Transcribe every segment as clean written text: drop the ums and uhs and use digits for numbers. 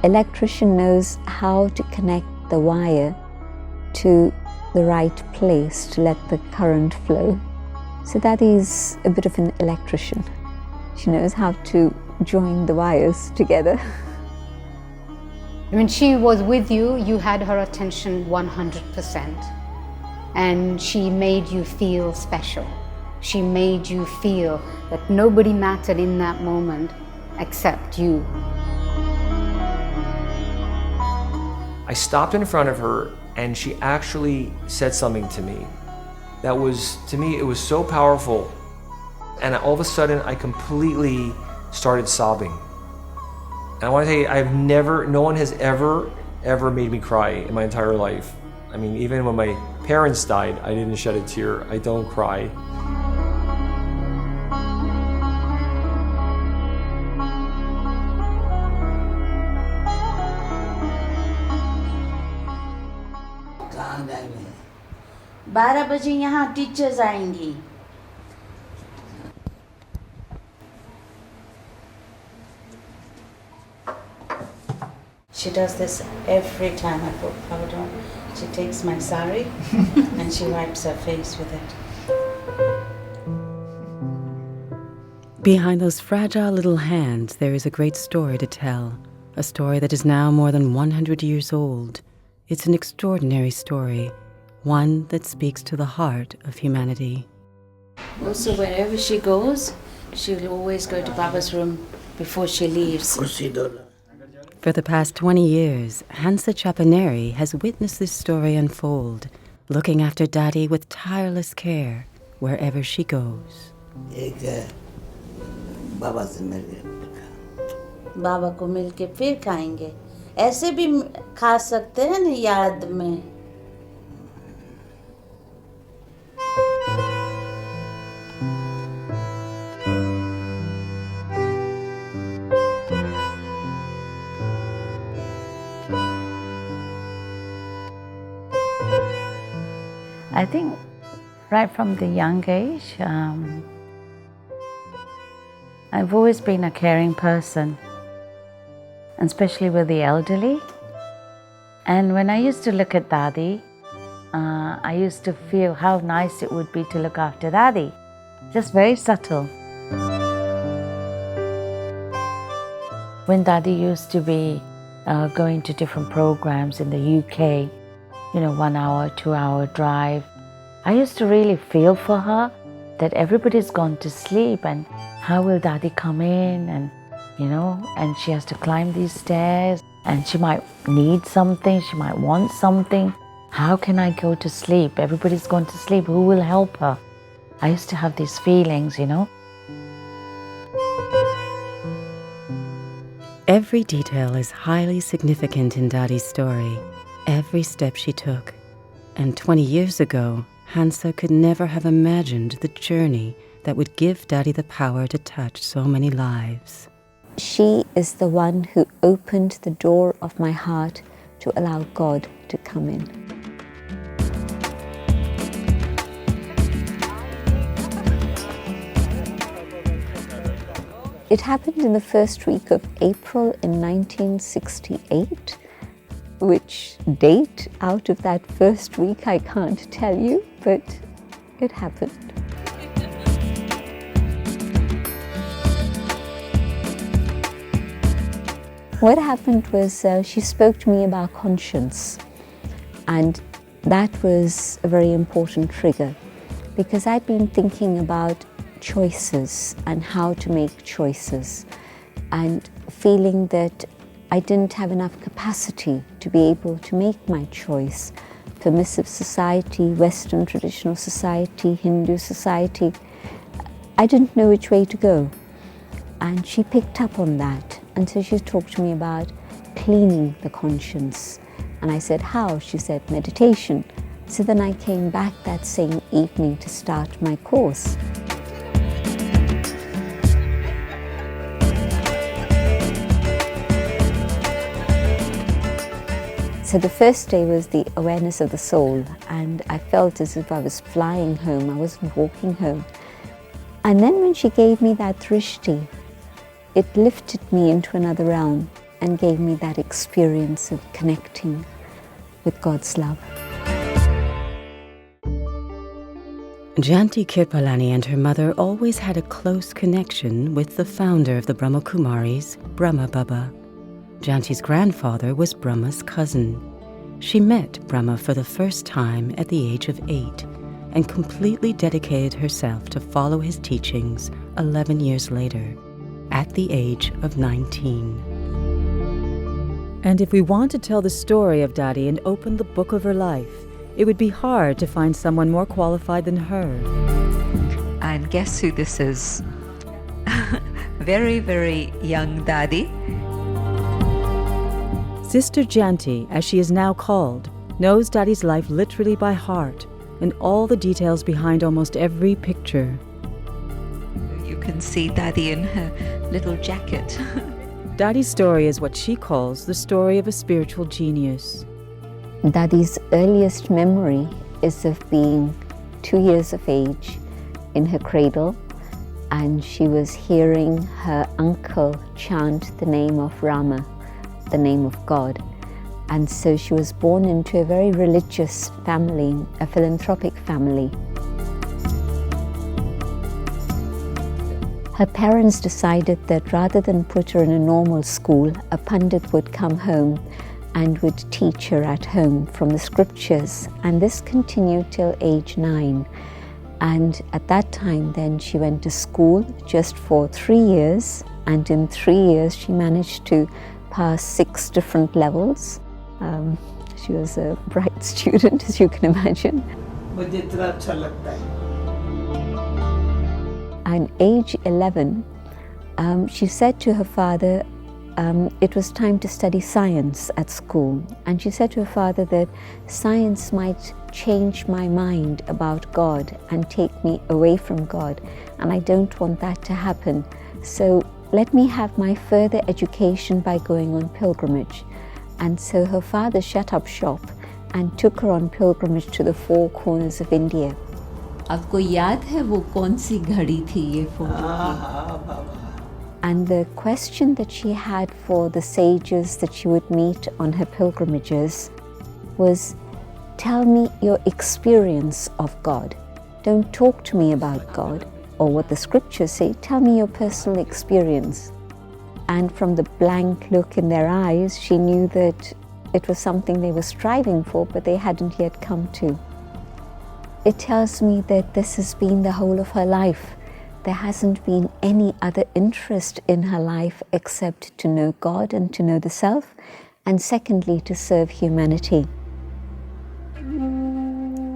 electrician knows how to connect the wire to the right place to let the current flow. So Dadi's a bit of an electrician. She knows how to join the wires together. When she was with you, you had her attention 100%. And she made you feel special. She made you feel that nobody mattered in that moment except you. I stopped in front of her and she actually said something to me that was, to me, it was so powerful. And all of a sudden, I completely started sobbing. And I want to tell you, no one has ever made me cry in my entire life. I mean, even when my parents died, I didn't shed a tear. I don't cry. कहाँ जाएंगे? 12 बजे यहाँ teachers आएंगी. She does this every time I put powder on. She takes my sari and she wipes her face with it. Behind those fragile little hands, there is a great story to tell. A story that is now more than 100 years old. It's an extraordinary story, one that speaks to the heart of humanity. Also, wherever she goes, she'll always go to Baba's room before she leaves. For the past 20 years, Hansa Chapaneri has witnessed this story unfold, looking after Dadi with tireless care wherever she goes. बाबा को मिलके फिर खाएंगे. ऐसे भी खा सकते हैं ना याद में. I think right from the young age, I've always been a caring person, especially with the elderly. And when I used to look at Dadi, I used to feel how nice it would be to look after Dadi. Just very subtle. When Dadi used to be going to different programs in the UK, 1 hour, 2 hour drive, I used to really feel for her that everybody's gone to sleep and how will Dadi come in and and she has to climb these stairs and she might need something, she might want something. How can I go to sleep? Everybody's gone to sleep, who will help her? I used to have these feelings, Every detail is highly significant in Dadi's story, every step she took. And 20 years ago, Hansa could never have imagined the journey that would give Dadi the power to touch so many lives. She is the one who opened the door of my heart to allow God to come in. It happened in the first week of April in 1968, which date out of that first week I can't tell you, but it happened. What happened was she spoke to me about conscience, and that was a very important trigger because I'd been thinking about choices and how to make choices and feeling that I didn't have enough capacity to be able to make my choice. Permissive society, Western traditional society, Hindu society, I didn't know which way to go. And she picked up on that. And so she talked to me about cleaning the conscience. And I said, how? She said, meditation. So then I came back that same evening to start my course. So the first day was the awareness of the soul, and I felt as if I was flying home, I wasn't walking home. And then when she gave me that drishti, it lifted me into another realm. and gave me that experience of connecting with God's love. Janti Kirpalani and her mother always had a close connection with the founder of the Brahma Kumaris, Brahma Baba. Janti's grandfather was Brahma's cousin. She met Brahma for the first time at the age of 8 and completely dedicated herself to follow his teachings 11 years later, at the age of 19. And if we want to tell the story of Dadi and open the book of her life, it would be hard to find someone more qualified than her. And guess who this is? Very, very young Dadi. Sister Janti, as she is now called, knows Dadi's life literally by heart and all the details behind almost every picture. You can see Dadi in her little jacket. Dadi's story is what she calls the story of a spiritual genius. Dadi's earliest memory is of being 2 years of age in her cradle, and she was hearing her uncle chant the name of Rama, the name of God. And so she was born into a very religious family, a philanthropic family. Her parents decided that rather than put her in a normal school, a pundit would come home and would teach her at home from the scriptures. And this continued till age 9. And at that time then she went to school just for 3 years, and in 3 years she managed to pass 6 different levels. She was a bright student, as you can imagine. And age 11, she said to her father, it was time to study science at school. And she said to her father that science might change my mind about God and take me away from God. And I don't want that to happen. So let me have my further education by going on pilgrimage. And so her father shut up shop and took her on pilgrimage to the 4 corners of India. आपको याद है वो कौन सी घड़ी थी ये photo? And the question that she had for the sages that she would meet on her pilgrimages was, tell me your experience of God. Don't talk to me about God or what the scriptures say. Tell me your personal experience. And from the blank look in their eyes, she knew that it was something they were striving for, but they hadn't yet come to. It tells me that this has been the whole of her life. There hasn't been any other interest in her life except to know God and to know the self, and secondly, to serve humanity.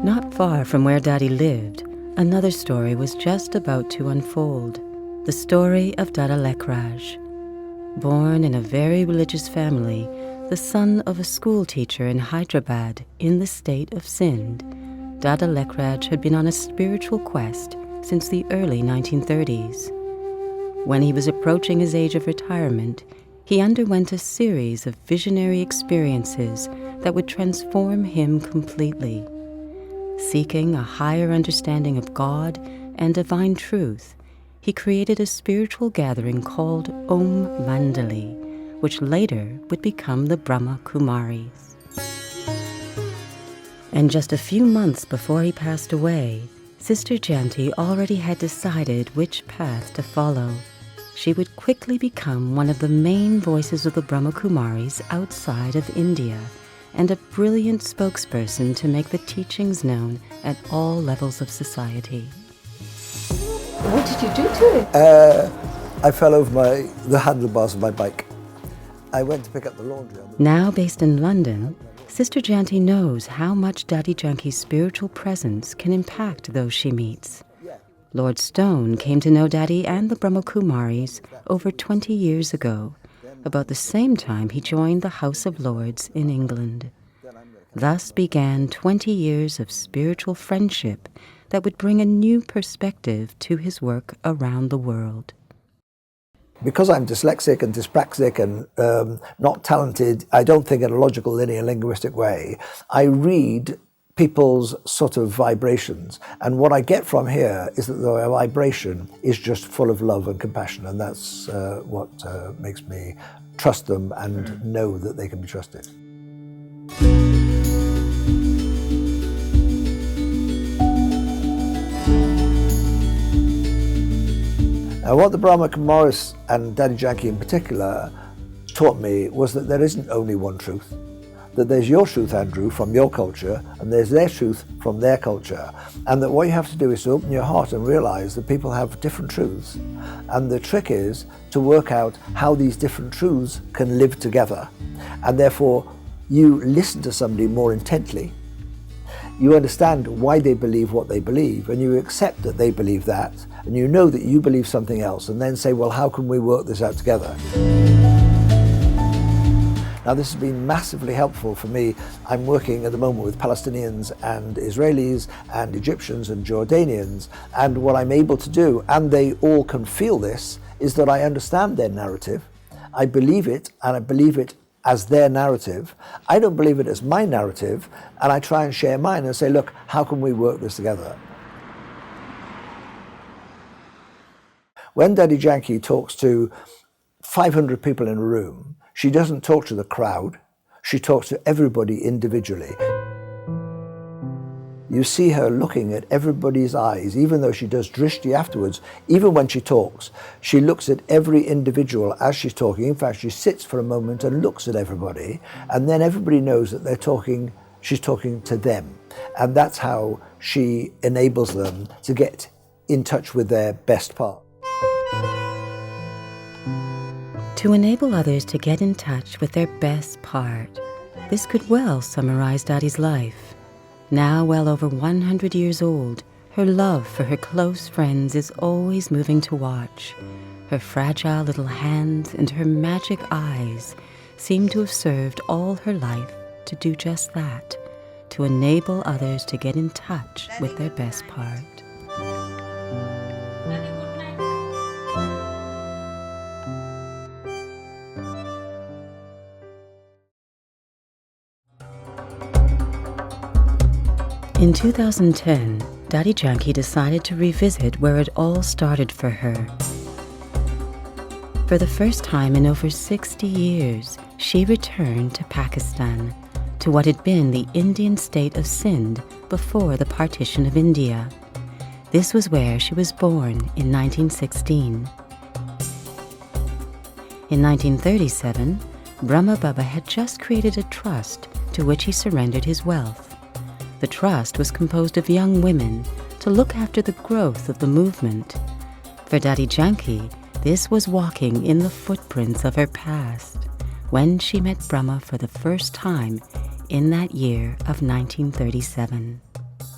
Not far from where Dadi lived, another story was just about to unfold. The story of Dada Lekraj. Born in a very religious family, the son of a school teacher in Hyderabad in the state of Sindh, Dada Lekraj had been on a spiritual quest since the early 1930s. When he was approaching his age of retirement, he underwent a series of visionary experiences that would transform him completely. Seeking a higher understanding of God and divine truth, he created a spiritual gathering called Om Mandali, which later would become the Brahma Kumaris. And just a few months before he passed away, Sister Janti already had decided which path to follow. She would quickly become one of the main voices of the Brahma Kumaris outside of India, and a brilliant spokesperson to make the teachings known at all levels of society. What did you do to it? I fell over the handlebars of my bike. I went to pick up the laundry. Now based in London, Sister Janti knows how much Dadi Janki's spiritual presence can impact those she meets. Lord Stone came to know Dadi and the Brahma Kumaris over 20 years ago, about the same time he joined the House of Lords in England. Thus began 20 years of spiritual friendship that would bring a new perspective to his work around the world. Because I'm dyslexic and dyspraxic and not talented, I don't think in a logical, linear, linguistic way, I read people's sort of vibrations. And what I get from here is that the vibration is just full of love and compassion, and that's what makes me trust them and know that they can be trusted. Now, what the Brahma Kumaris and Dadi Janki in particular taught me was that there isn't only one truth. That there's your truth, Andrew, from your culture, and there's their truth from their culture. And that what you have to do is to open your heart and realize that people have different truths. And the trick is to work out how these different truths can live together. And therefore, you listen to somebody more intently. You understand why they believe what they believe, and you accept that they believe that, and you know that you believe something else, and then say, well, how can we work this out together? Now, this has been massively helpful for me. I'm working at the moment with Palestinians and Israelis and Egyptians and Jordanians, and what I'm able to do, and they all can feel this, is that I understand their narrative. I believe it, and I believe it as their narrative. I don't believe it as my narrative, and I try and share mine and say, look, how can we work this together? When Dadi Janki talks to 500 people in a room, she doesn't talk to the crowd, she talks to everybody individually. You see her looking at everybody's eyes, even though she does drishti afterwards. Even when she talks, she looks at every individual as she's talking. In fact, she sits for a moment and looks at everybody, and then everybody knows that she's talking to them. And that's how she enables them to get in touch with their best part. To enable others to get in touch with their best part, this could well summarize Dadi's life. Now well over 100 years old, her love for her close friends is always moving to watch. Her fragile little hands and her magic eyes seem to have served all her life to do just that, to enable others to get in touch with their best part. In 2010, Dadi Janki decided to revisit where it all started for her. For the first time in over 60 years, she returned to Pakistan, to what had been the Indian state of Sindh before the partition of India. This was where she was born in 1916. In 1937, Brahma Baba had just created a trust to which he surrendered his wealth. The trust was composed of young women to look after the growth of the movement. For Dadi Janki, this was walking in the footprints of her past, when she met Brahma for the first time in that year of 1937.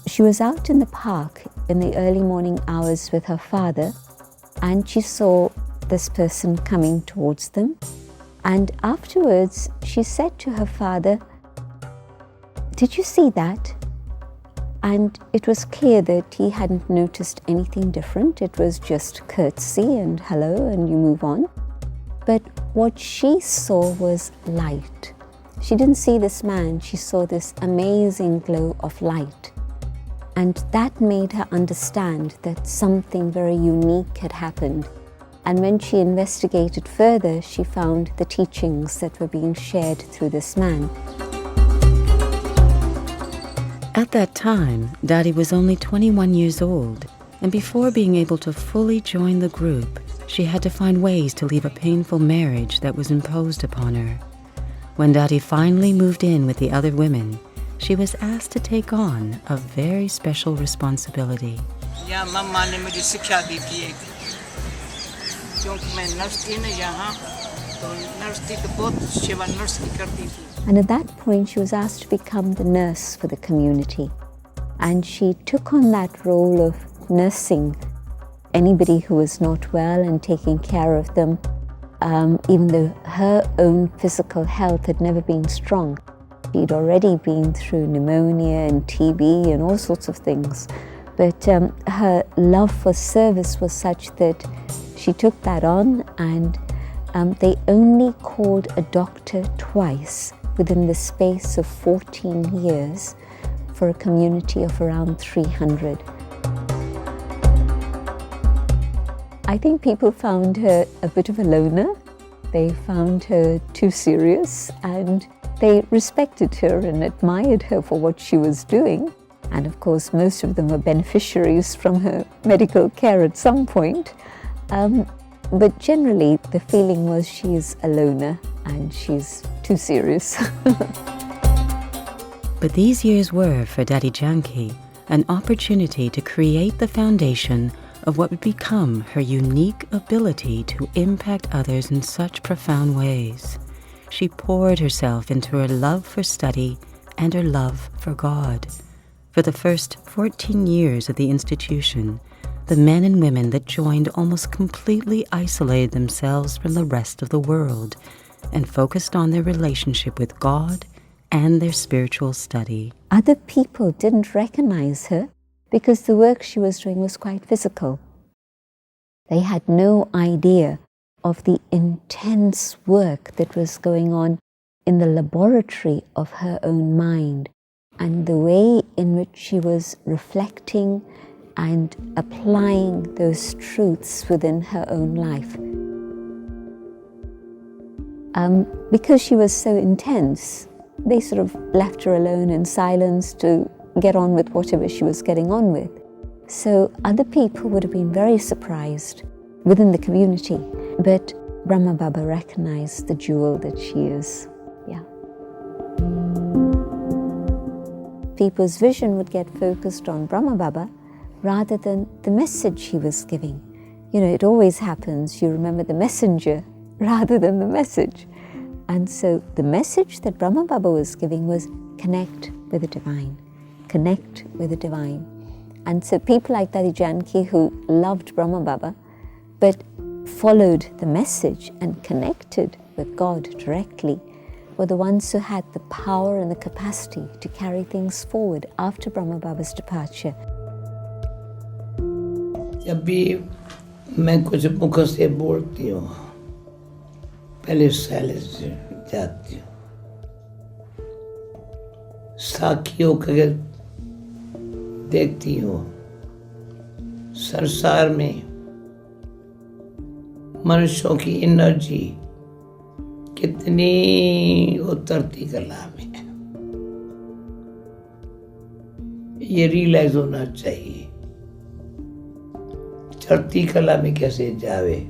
She was out in the park in the early morning hours with her father, and she saw this person coming towards them. And afterwards, she said to her father, "Did you see that?" And it was clear that he hadn't noticed anything different. It was just courtesy and hello, and you move on. But what she saw was light. She didn't see this man, she saw this amazing glow of light. And that made her understand that something very unique had happened. And when she investigated further, she found the teachings that were being shared through this man. At that time, Dadi was only 21 years old, and before being able to fully join the group, she had to find ways to leave a painful marriage that was imposed upon her. When Dadi finally moved in with the other women, she was asked to take on a very special responsibility. And at that point, she was asked to become the nurse for the community. And she took on that role of nursing anybody who was not well and taking care of them, even though her own physical health had never been strong. She'd already been through pneumonia and TB and all sorts of things. But her love for service was such that she took that on, and they only called a doctor twice within the space of 14 years for a community of around 300. I think people found her a bit of a loner, They found her too serious and they respected her and admired her for what she was doing. And of course, most of them were beneficiaries from her medical care at some point. But generally, the feeling was she's a loner and she's too serious. But these years were, for Dadi Janki, an opportunity to create the foundation of what would become her unique ability to impact others in such profound ways. She poured herself into her love for study and her love for God. For the first 14 years of the institution, the men and women that joined almost completely isolated themselves from the rest of the world and focused on their relationship with God and their spiritual study. Other people didn't recognize her because the work she was doing was quite physical. They had no idea of the intense work that was going on in the laboratory of her own mind and the way in which she was reflecting and applying those truths within her own life. Because she was so intense, they sort of left her alone in silence to get on with whatever she was getting on with. So other people would have been very surprised within the community, but Brahma Baba recognized the jewel that she is. Yeah. People's vision would get focused on Brahma Baba rather than the message he was giving. You know, it always happens, you remember the messenger rather than the message. And so the message that Brahma Baba was giving was connect with the divine, connect with the divine. And so people like Dadi Janki who loved Brahma Baba but followed the message and connected with God directly were the ones who had the power and the capacity to carry things forward after Brahma Baba's departure. जब भी मैं कुछ मुख से बोलती हूँ, पहले silence से जाती हूँ। साखियों को अगर देखती हूँ, संसार में मनुष्यों की एनर्जी कितनी उतरती कला में, ये रियलाइज होना चाहिए। चढ़ती कला में कैसे जावे,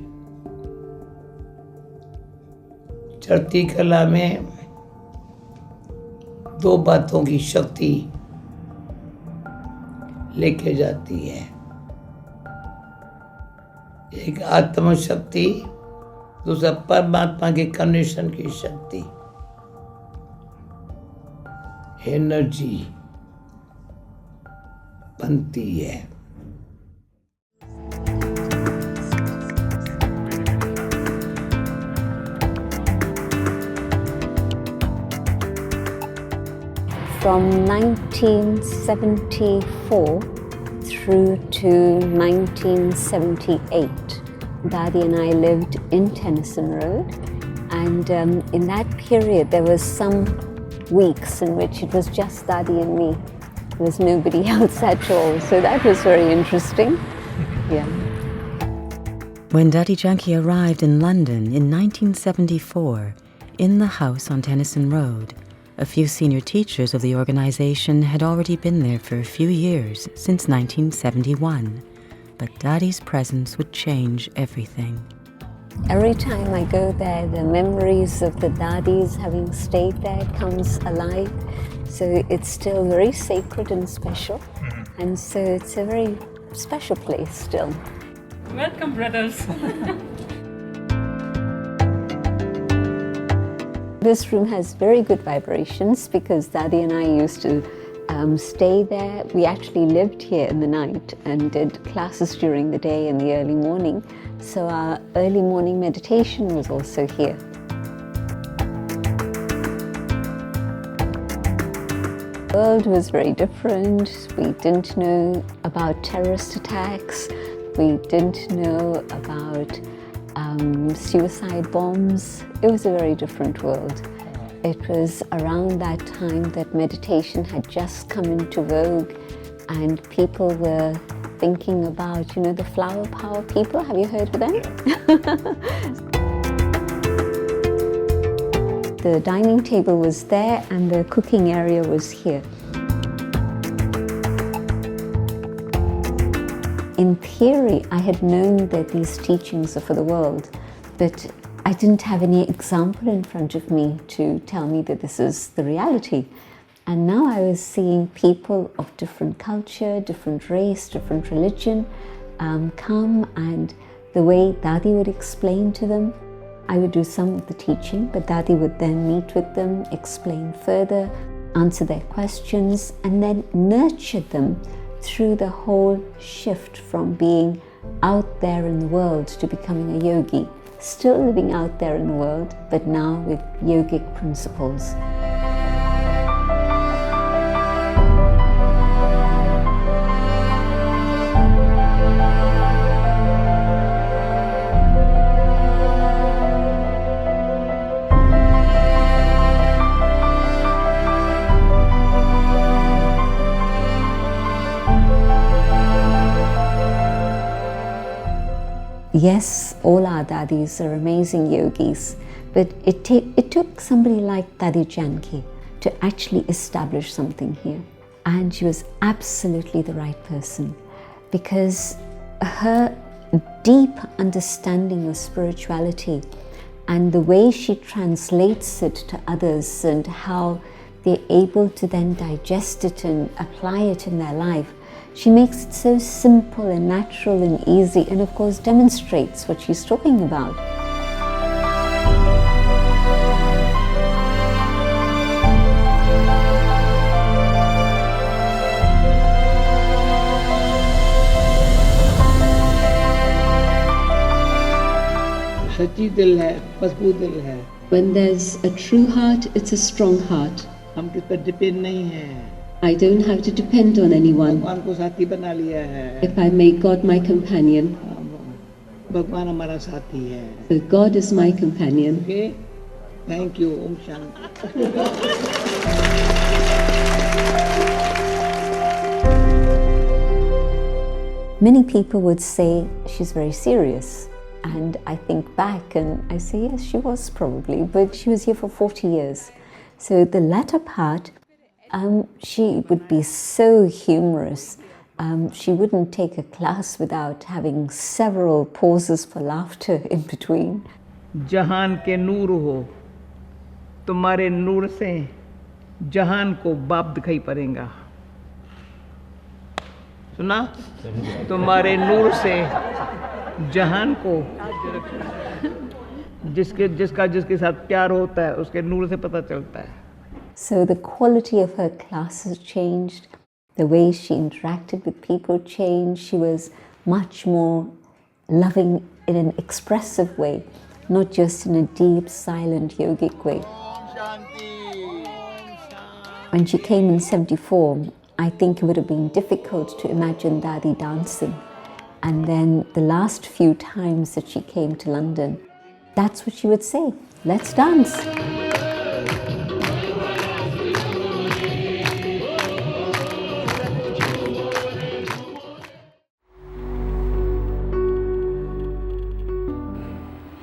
चढ़ती कला में दो बातों की शक्ति लेके जाती है, एक आत्म शक्ति, दूसरा परमात्मा के कनेक्शन की शक्ति, एनर्जी बनती है। From 1974 through to 1978, Dadi and I lived in Tennyson Road, and in that period there was some weeks in which it was just Dadi and me. There was nobody else at all, so that was very interesting. Yeah. When Dadi Janki arrived in London in 1974, in the house on Tennyson Road, a few senior teachers of the organization had already been there for a few years, since 1971. But Dadi's presence would change everything. Every time I go there, the memories of the Dadis having stayed there comes alive. So it's still very sacred and special. And so it's a very special place still. Welcome, brothers. This room has very good vibrations because Dadi and I used to stay there. We actually lived here in the night and did classes during the day and the early morning. So our early morning meditation was also here. The world was very different. We didn't know about terrorist attacks. We didn't know about suicide bombs. It was a very different world. It was around that time that meditation had just come into vogue and people were thinking about, you know, the flower power people. Have you heard of them? the dining table was there and the cooking area was here. In theory, I had known that these teachings are for the world, but I didn't have any example in front of me to tell me that this is the reality. And now I was seeing people of different culture, different race, different religion come, and the way Dadi would explain to them. I would do some of the teaching, but Dadi would then meet with them, explain further, answer their questions, and then nurture them through the whole shift from being out there in the world to becoming a yogi. Still living out there in the world, but now with yogic principles. Yes, all our Dadis are amazing yogis, but it took somebody like Dadi Janki to actually establish something here. And she was absolutely the right person, because her deep understanding of spirituality and the way she translates it to others and how they're able to then digest it and apply it in their life. She makes it so simple and natural and easy, and of course demonstrates what she's talking about. सच्ची दिल है, मजबूत दिल है. When there's a true heart, it's a strong heart. हम किस पर depend नहीं हैं. I don't have to depend on anyone. भगवान को साथी बना लिया है. If I make God my companion, भगवान हमारा साथी है. so God is my companion. Okay? Thank you. Om Shanti. Many people would say she's very serious. And I think back and I say, yes, she was probably, but she was here for 40 years. So the latter part, she would be so humorous. She wouldn't take a class without having several pauses for laughter in between. जहान के नूर हो, तुम्हारे नूर से जहान को बाप दिखाई पड़ेगा. सुना? तुम्हारे नूर से जहान को जिसके साथ प्यार होता है उसके नूर से पता चलता है. So the quality of her classes changed, the way she interacted with people changed. She was much more loving in an expressive way, not just in a deep, silent, yogic way. When she came in 74, I think it would have been difficult to imagine Dadi dancing. And then the last few times that she came to London, that's what she would say, let's dance.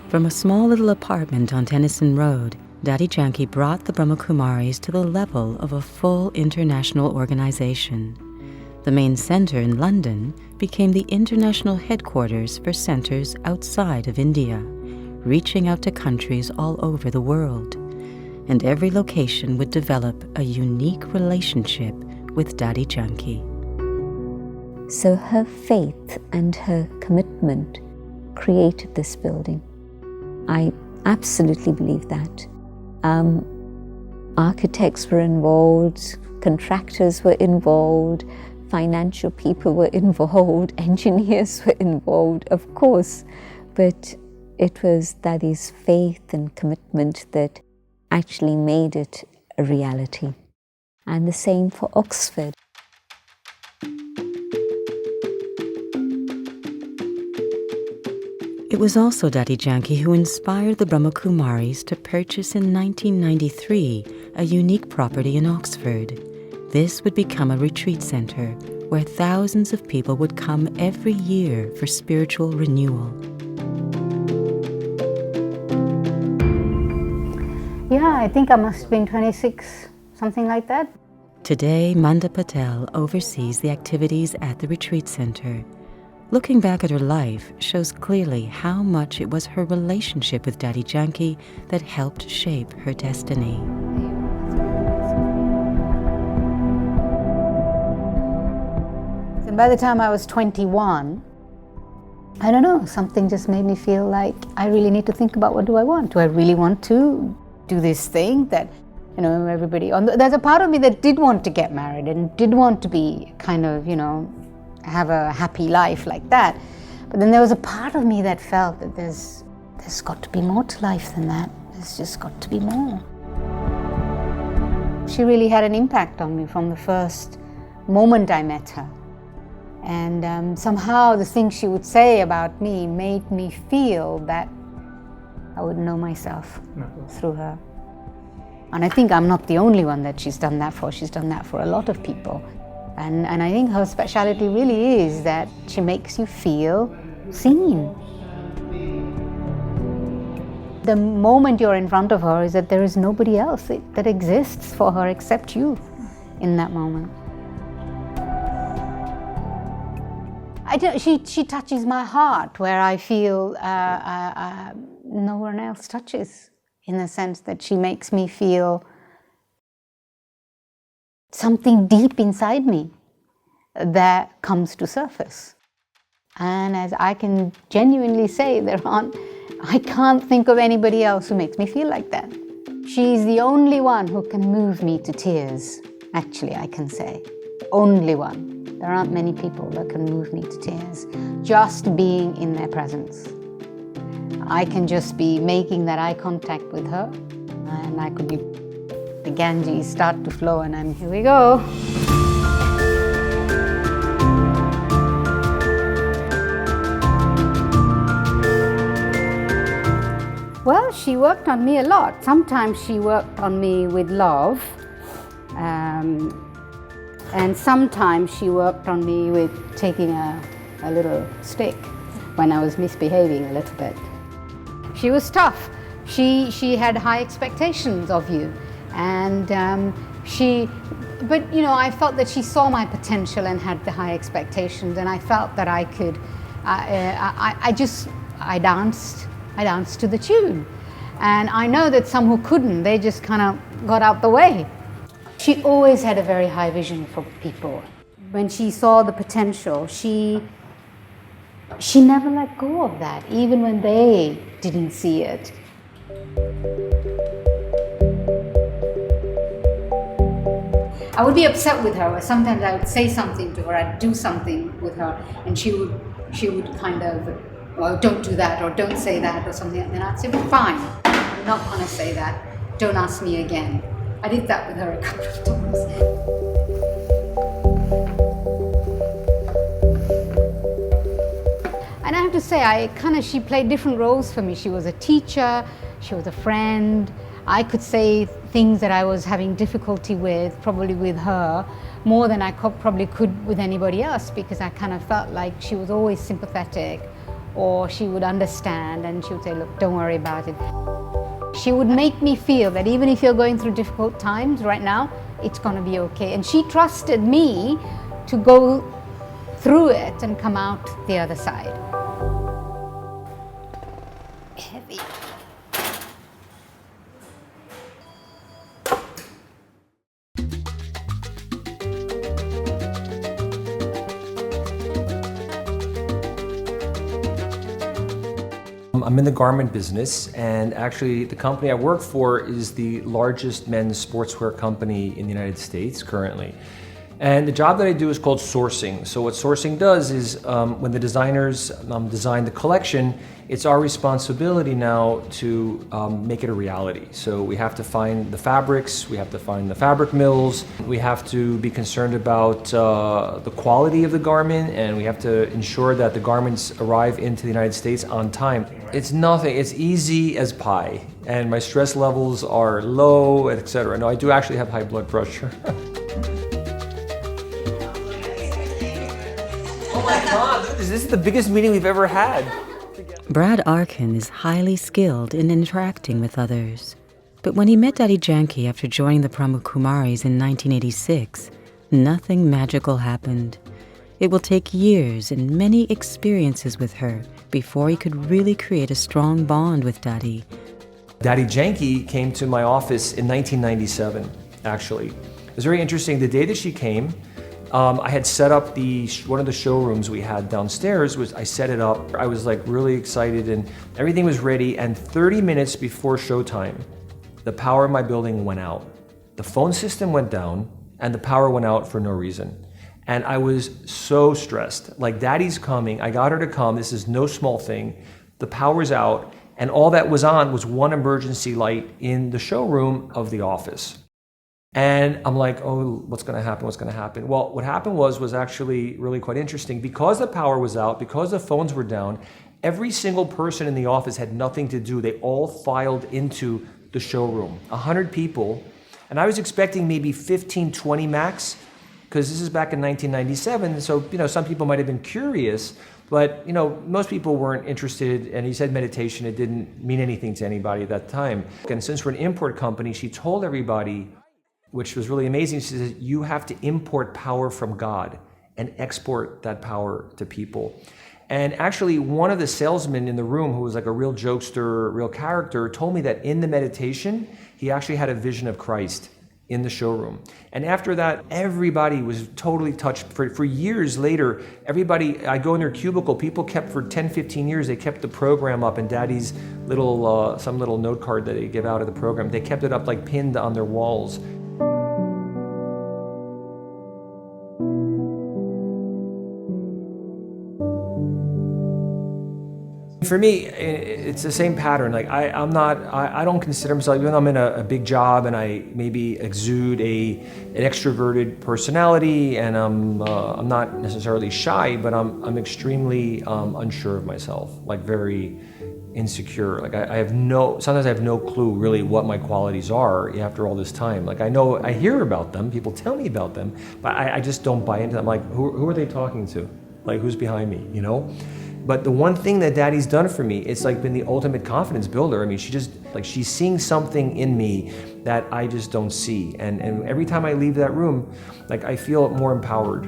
From a small little apartment on Tennyson Road, Dadi Janki brought the Brahmakumaris to the level of a full international organization. The main center in London became the international headquarters for centers outside of India, reaching out to countries all over the world. And every location would develop a unique relationship with Dadi Janki. So her faith and her commitment created this building. I absolutely believe that. Architects were involved, contractors were involved, financial people were involved, engineers were involved, of course, but it was Dadi's faith and commitment that actually made it a reality. And the same for Oxford. It was also Dadi Janki who inspired the Brahmakumaris to purchase in 1993 a unique property in Oxford. This would become a retreat center where thousands of people would come every year for spiritual renewal. Yeah, I think I must have been 26, something like that. Today, Manda Patel oversees the activities at the retreat center. Looking back at her life shows clearly how much it was her relationship with Dadi Janki that helped shape her destiny. And by the time I was 21, I don't know, something just made me feel like I really need to think about what do I want. Do I really want to do this thing that, you know, everybody... There's a part of me that did want to get married and did want to be kind of, you know, have a happy life like that. But then there was a part of me that felt that there's got to be more to life than that. There's just got to be more. She really had an impact on me from the first moment I met her. And somehow the things she would say about me made me feel that I would know myself through her. And I think I'm not the only one that she's done that for. She's done that for a lot of people. And I think her speciality really is that she makes you feel seen. The moment you're in front of her is that there is nobody else that exists for her except you in that moment. She touches my heart where I feel no one else touches, in the sense that she makes me feel something deep inside me that comes to surface. And as I can genuinely say, I can't think of anybody else who makes me feel like that. She's the only one who can move me to tears, actually, I can say. Only one. There aren't many people that can move me to tears, just being in their presence. I can just be making that eye contact with her, and I could be the Ganges start to flow, and here we go. Well, she worked on me a lot. Sometimes she worked on me with love, and sometimes she worked on me with taking a little stick when I was misbehaving a little bit. She was tough. She had high expectations of you. And but you know, I felt that she saw my potential and had the high expectations, and I felt that I could, I danced to the tune. And I know that some who couldn't, they just kind of got out the way. She always had a very high vision for people. When she saw the potential, she never let go of that, even when they didn't see it. I would be upset with her, or sometimes I would say something to her, I'd do something with her, and she would kind of, well, don't do that, or don't say that, or something, and then I'd say, well, fine, I'm not going to say that, don't ask me again. I did that with her a couple of times. And I have to say, she played different roles for me. She was a teacher, she was a friend. I could say things that I was having difficulty with, probably with her, more than I probably could with anybody else, because I kind of felt like she was always sympathetic, or she would understand and she would say, look, don't worry about it. She would make me feel that even if you're going through difficult times right now, it's going to be okay. And she trusted me to go through it and come out the other side. Heavy. I'm in the garment business, and actually the company I work for is the largest men's sportswear company in the United States currently. And the job that I do is called sourcing. So what sourcing does is when the designers design the collection, it's our responsibility now to make it a reality. So we have to find the fabrics, we have to find the fabric mills, we have to be concerned about the quality of the garment, and we have to ensure that the garments arrive into the United States on time. It's nothing, it's easy as pie, and my stress levels are low, etc. No, I do actually have high blood pressure. Oh my God, look at this. This is the biggest meeting we've ever had. Brad Arkin is highly skilled in interacting with others. But when he met Dadi Janki after joining the Brahmakumaris in 1986, nothing magical happened. It will take years and many experiences with her before he could really create a strong bond with Dadi. Dadi Janki came to my office in 1997, actually. It was very interesting. The day that she came, I had set up one of the showrooms we had downstairs. I set it up. I was like really excited and everything was ready. And 30 minutes before showtime, the power in my building went out. The phone system went down and the power went out for no reason. And I was so stressed. Like, Daddy's coming. I got her to come. This is no small thing. The power's out. And all that was on was one emergency light in the showroom of the office. And I'm like, oh, what's going to happen? What's going to happen? Well, what happened was actually really quite interesting. Because the power was out, because the phones were down, every single person in the office had nothing to do. They all filed into the showroom, 100 people. And I was expecting maybe 15, 20 max, because this is back in 1997. So, some people might have been curious, but, most people weren't interested. And he said meditation, it didn't mean anything to anybody at that time. And since we're an import company, she told everybody, which was really amazing. She said, you have to import power from God and export that power to people. And actually, one of the salesmen in the room, who was like a real jokester, real character, told me that in the meditation, he actually had a vision of Christ in the showroom. And after that, everybody was totally touched. For years later, everybody, I go in their cubicle, people kept for 10, 15 years, they kept the program up, and Daddy's little, some little note card that they give out of the program, they kept it up like pinned on their walls. For me, it's the same pattern. Like, I don't consider myself, even though I'm in a big job and I maybe exude an extroverted personality, and I'm not necessarily shy, but I'm extremely unsure of myself, like very insecure. Like, sometimes I have no clue really what my qualities are after all this time. Like, I hear about them, people tell me about them, but I just don't buy into them. Like, who are they talking to? Like, who's behind me, But the one thing that Daddy's done for me, it's like been the ultimate confidence builder. I mean, she's seeing something in me that I just don't see. And every time I leave that room, like, I feel more empowered.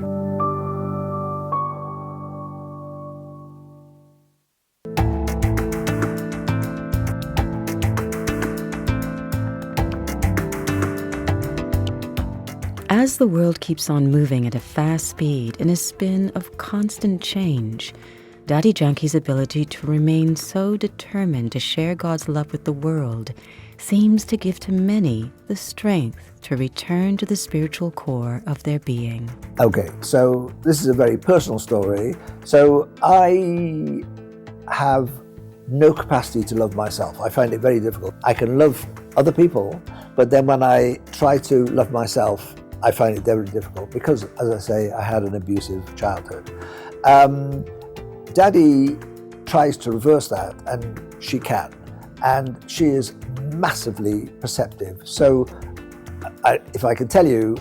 As the world keeps on moving at a fast speed in a spin of constant change, Dadi Janki's ability to remain so determined to share God's love with the world seems to give to many the strength to return to the spiritual core of their being. Okay, so this is a very personal story. So I have no capacity to love myself. I find it very difficult. I can love other people, but then when I try to love myself, I find it very difficult because, as I say, I had an abusive childhood. Dadi tries to reverse that, and she can. And she is massively perceptive. So if I can tell you,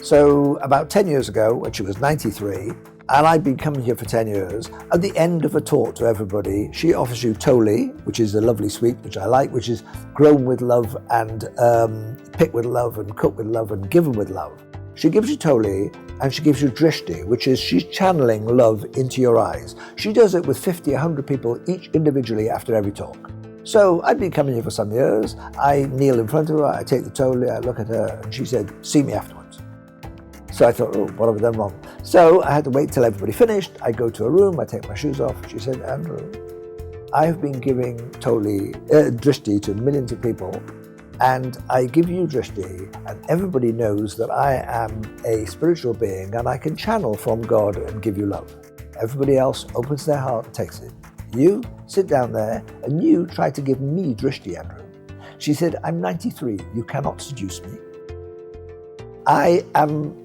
so about 10 years ago, when she was 93, and I'd been coming here for 10 years, at the end of a talk to everybody, she offers you toli, which is a lovely sweet, which I like, which is grown with love and picked with love and cooked with love and given with love. She gives you toli, and she gives you drishti, which is she's channeling love into your eyes. She does it with 50, 100 people, each individually after every talk. So I'd been coming here for some years. I kneel in front of her, I take the toli, I look at her, and she said, see me afterwards. So I thought, oh, what have I done wrong? So I had to wait till everybody finished. I go to a room, I take my shoes off. She said, Andrew, I've been giving drishti to millions of people, and I give you drishti, and everybody knows that I am a spiritual being and I can channel from God and give you love. Everybody else opens their heart and takes it. You sit down there and you try to give me drishti, Andrew. She said, I'm 93, you cannot seduce me. I am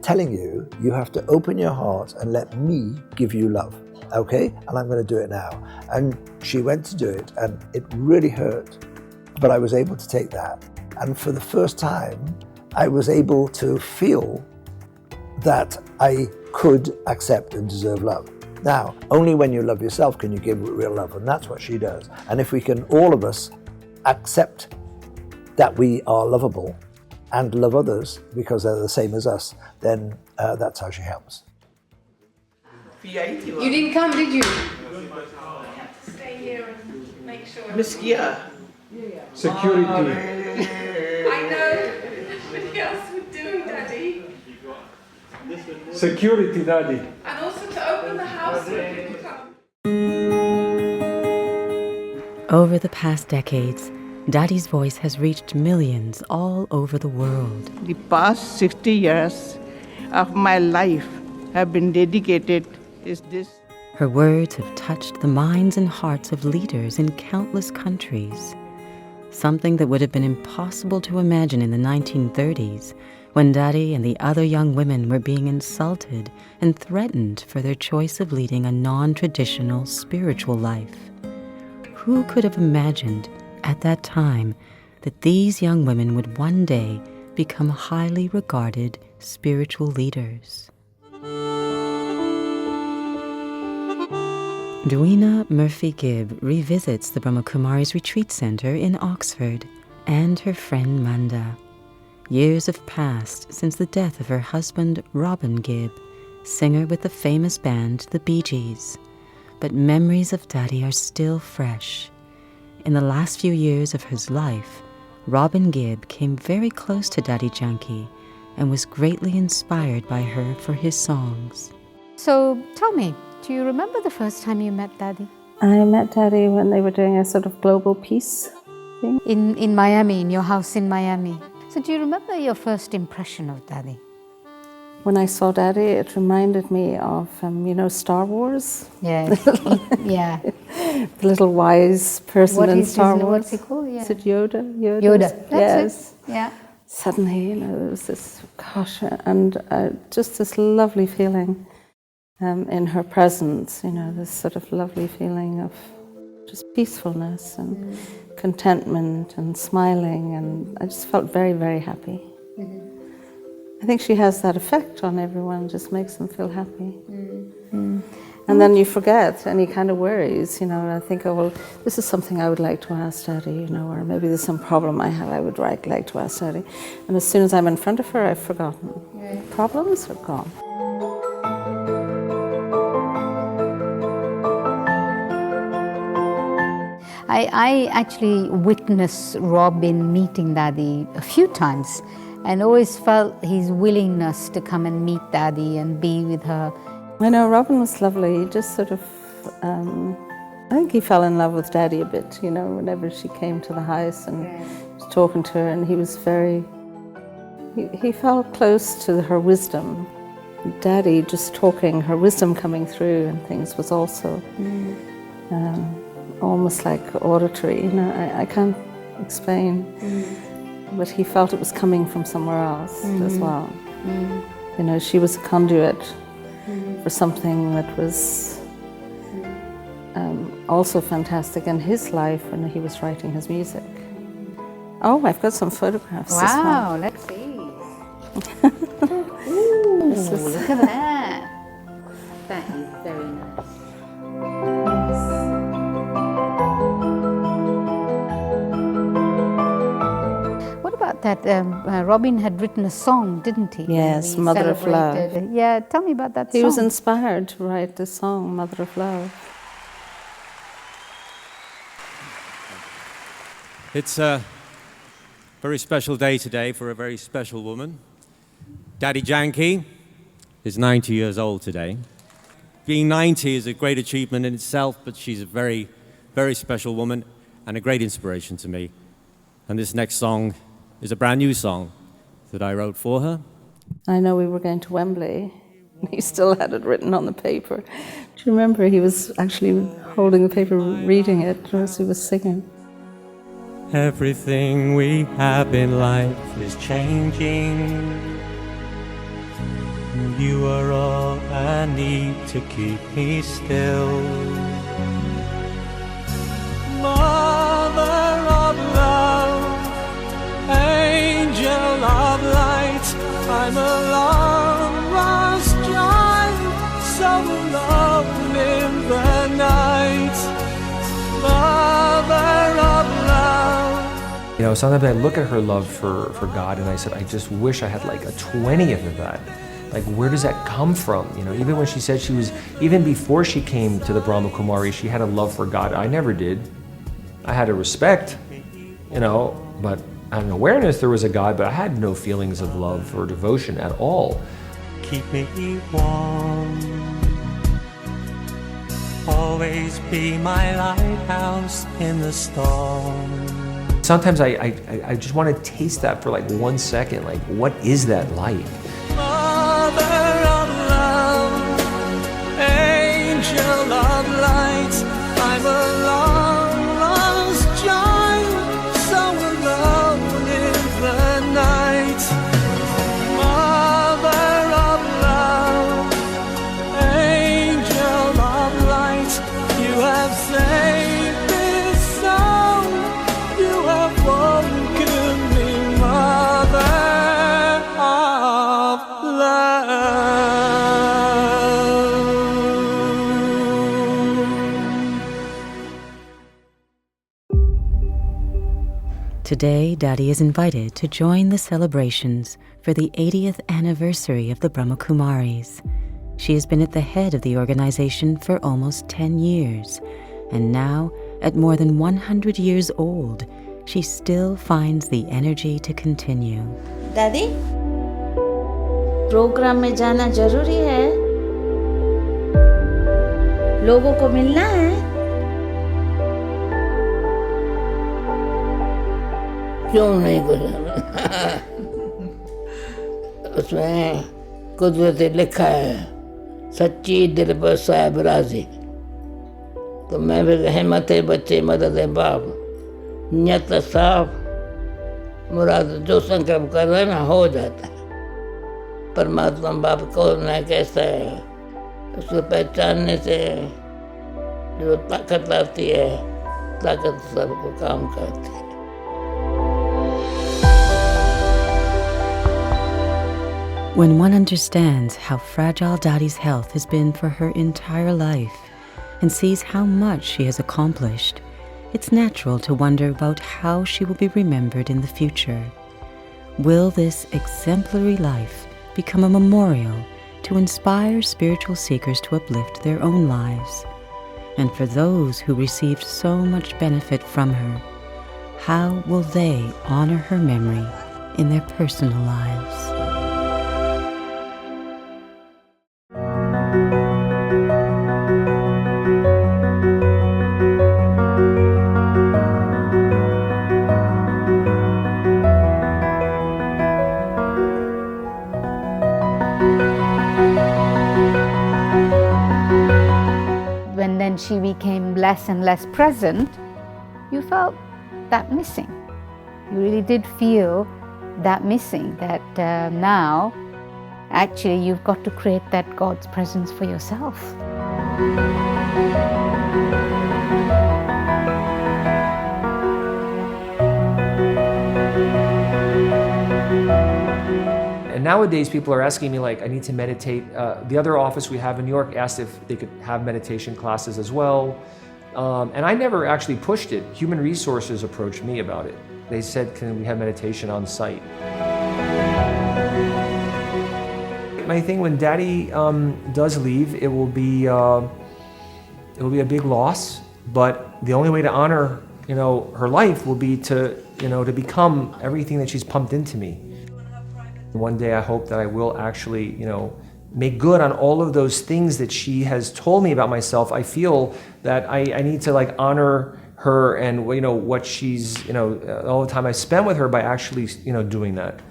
telling you, you have to open your heart and let me give you love, okay? And I'm going to do it now. And she went to do it, and it really hurt. But I was able to take that. And for the first time, I was able to feel that I could accept and deserve love. Now, only when you love yourself can you give real love, and that's what she does. And if we can, all of us, accept that we are lovable and love others because they're the same as us, then that's how she helps. You didn't come, did you? Stay here and make sure. Miss Kia. Security. I know. What else would do, Daddy? Security, Daddy. And also to open the house when people come. Over the past decades, Dadi's voice has reached millions all over the world. The past 60 years of my life have been dedicated is this. Her words have touched the minds and hearts of leaders in countless countries. Something that would have been impossible to imagine in the 1930s, when Dadi and the other young women were being insulted and threatened for their choice of leading a non-traditional spiritual life. Who could have imagined at that time that these young women would one day become highly regarded spiritual leaders? Dweena Murphy-Gibb revisits the Brahmakumari's Retreat Center in Oxford and her friend Manda. Years have passed since the death of her husband Robin Gibb, singer with the famous band the Bee Gees. But memories of Dadi are still fresh. In the last few years of his life, Robin Gibb came very close to Dadi Janki and was greatly inspired by her for his songs. So tell me, do you remember the first time you met Dadi? I met Dadi when they were doing a sort of global peace thing. In Miami, in your house in Miami. So do you remember your first impression of Dadi? When I saw Dadi, it reminded me of, Star Wars. Yeah, yeah. The little wise person in Star Wars. What's he called? Yeah. Is it Yoda? Yoda. Yes. It. Yeah. Suddenly, there was this, and just this lovely feeling in her presence, this sort of lovely feeling of just peacefulness and contentment and smiling, and I just felt very, very happy. Mm-hmm. I think she has that effect on everyone, just makes them feel happy. Mm. And then you forget any kind of worries, and I think, oh, well, this is something I would like to ask Dadi, or maybe there's some problem I have I would like to ask Dadi. And as soon as I'm in front of her, I've forgotten. Yeah. Problems are gone. I actually witnessed Robin meeting Dadi a few times and always felt his willingness to come and meet Dadi and be with her. I know Robin was lovely. He just sort of, I think he fell in love with Dadi a bit, whenever she came to the house and was talking to her, and he was he felt close to her wisdom. Dadi just talking, her wisdom coming through and things was also almost like auditory, I can't explain. But he felt it was coming from somewhere else as well. She was a conduit for something that was also fantastic in his life when he was writing his music. Oh, I've got some photographs. Wow, let's see. Ooh, look at that. That is very nice. That Robin had written a song, didn't he? Yes, Mother of Love. Yeah, tell me about that song. He was inspired to write the song, Mother of Love. It's a very special day today for a very special woman. Dadi Janki is 90 years old today. Being 90 is a great achievement in itself, but she's a very, very special woman and a great inspiration to me. And this next song is a brand new song that I wrote for her. I know we were going to Wembley, and he still had it written on the paper. Do you remember he was actually holding the paper, reading it as he was singing? Everything we have in life is changing. You are all I need to keep me still. Mother of love, angel of light, I'm a long lost child, so alone in the night. Mother of love. know, sometimes I look at her love for God and I said, I just wish I had like a 20th of that. Like, where does that come from? You know, even when she said even before she came to the Brahma Kumari, she had a love for God. I never did. I had a respect, you know, but I had an awareness there was a God, but I had no feelings of love or devotion at all. Keep me warm, always be my lighthouse in the storm. Sometimes I just want to taste that for like 1 second. Like, what is that like? Mother of love, angel of light, I'm a long lost child, so alone in the night. Mother of love, angel of light, you have saved this soul, you have woken me, Mother of love. Today, Dadi is invited to join the celebrations for the 80th anniversary of the Brahma Kumaris. She has been at the head of the organization for almost 10 years, and now, at more than 100 years old, she still finds the energy to continue. दादी, programme में जाना जरूरी है, लोगों को मिलना है। क्यों नहीं गुजरना? उसमें कुदरती लिखा है, सच्ची दिल पर साहिब राजी। तो मैं भी हिम्मत बच्चे मदद बाप, नियत साफ, मुराद जो संकल्प कर रहे ना हो जाता है। परमात्मा बाप कौन है, कैसा है, उसको पहचानने से जो ताकत आती है, ताकत सबको काम करती है। When one understands how fragile Dadi's health has been for her entire life and sees how much she has accomplished, it's natural to wonder about how she will be remembered in the future. Will this exemplary life become a memorial to inspire spiritual seekers to uplift their own lives? And for those who received so much benefit from her, how will they honor her memory in their personal lives? When then she became less and less present, you felt that missing. You really did feel that missing, that now actually you've got to create that God's presence for yourself. And nowadays people are asking me, like, I need to meditate. The other office we have in New York asked if they could have meditation classes as well. And I never actually pushed it. Human Resources approached me about it. They said, can we have meditation on site? My thing, when Daddy does leave, it will be a big loss. But the only way to honor, her life will be to, to become everything that she's pumped into me. One day I hope that I will actually, make good on all of those things that she has told me about myself. I feel that I need to honor her and what she's, all the time I spent with her by actually, doing that.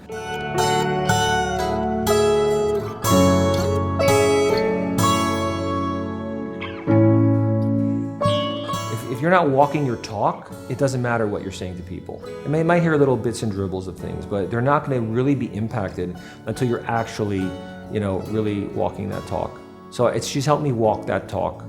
If you're not walking your talk, it doesn't matter what you're saying to people. You might hear little bits and dribbles of things, but they're not going to really be impacted until you're actually, really walking that talk. So she's helped me walk that talk.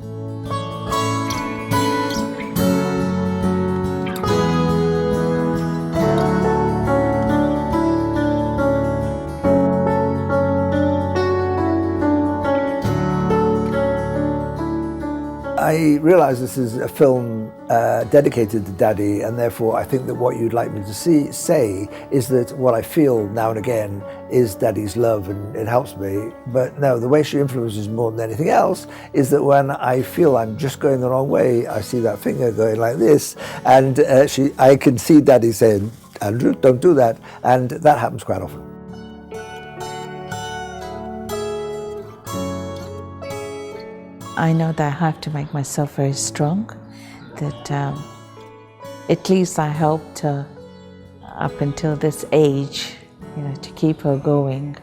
I realise this is a film dedicated to Daddy, and therefore I think that what you'd like me to say is that what I feel now and again is Daddy's love, and it helps me. But no, the way she influences more than anything else is that when I feel I'm just going the wrong way, I see that finger going like this, and I can see Daddy saying, "Andrew, don't do that," and that happens quite often. I know that I have to make myself very strong, that at least I helped her up until this age, to keep her going.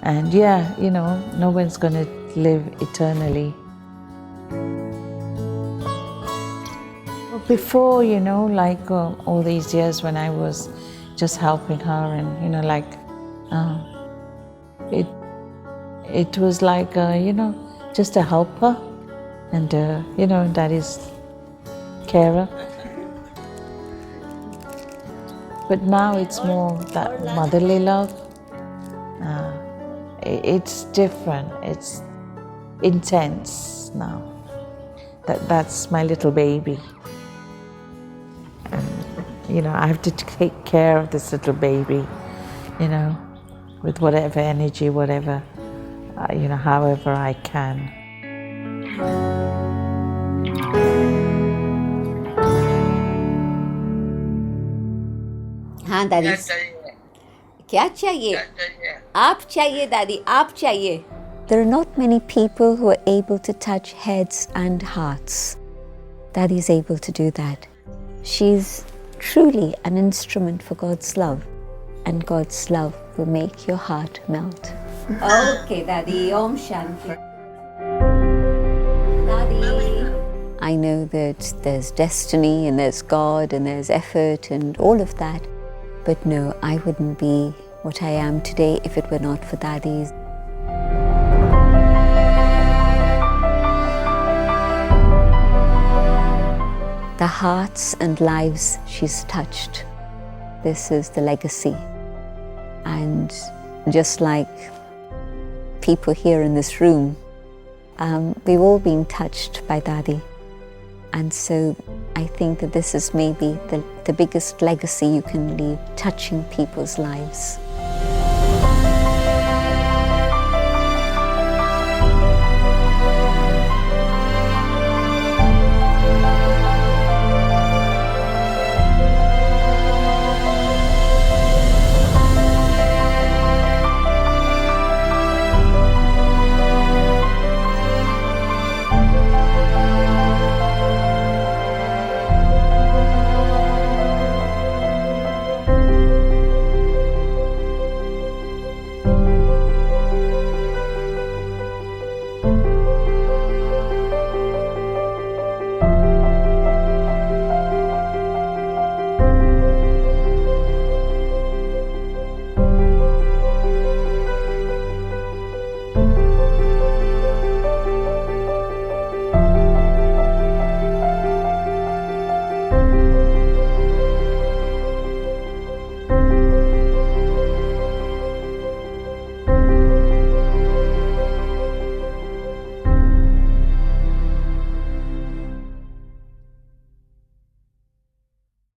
And yeah, no one's going to live eternally. Before, like all these years when I was just helping her, and it was like, just a helper and, Daddy's carer. But now it's more that motherly love. It's different, it's intense now. That's my little baby. And, I have to take care of this little baby, with whatever energy, whatever, however I can. हाँ दादी, क्या चाहिए? आप चाहिए दादी, आप चाहिए. There are not many people who are able to touch heads and hearts. Daddy's able to do that. She's truly an instrument for God's love, and God's love will make your heart melt. Okay, Dadi, Om Shanti. Dadi. I know that there's destiny and there's God and there's effort and all of that, but no, I wouldn't be what I am today if it were not for Daddy's. The hearts and lives she's touched. This is the legacy. And just like people here in this room, we've all been touched by Dadi. And so I think that this is maybe the biggest legacy you can leave, touching people's lives.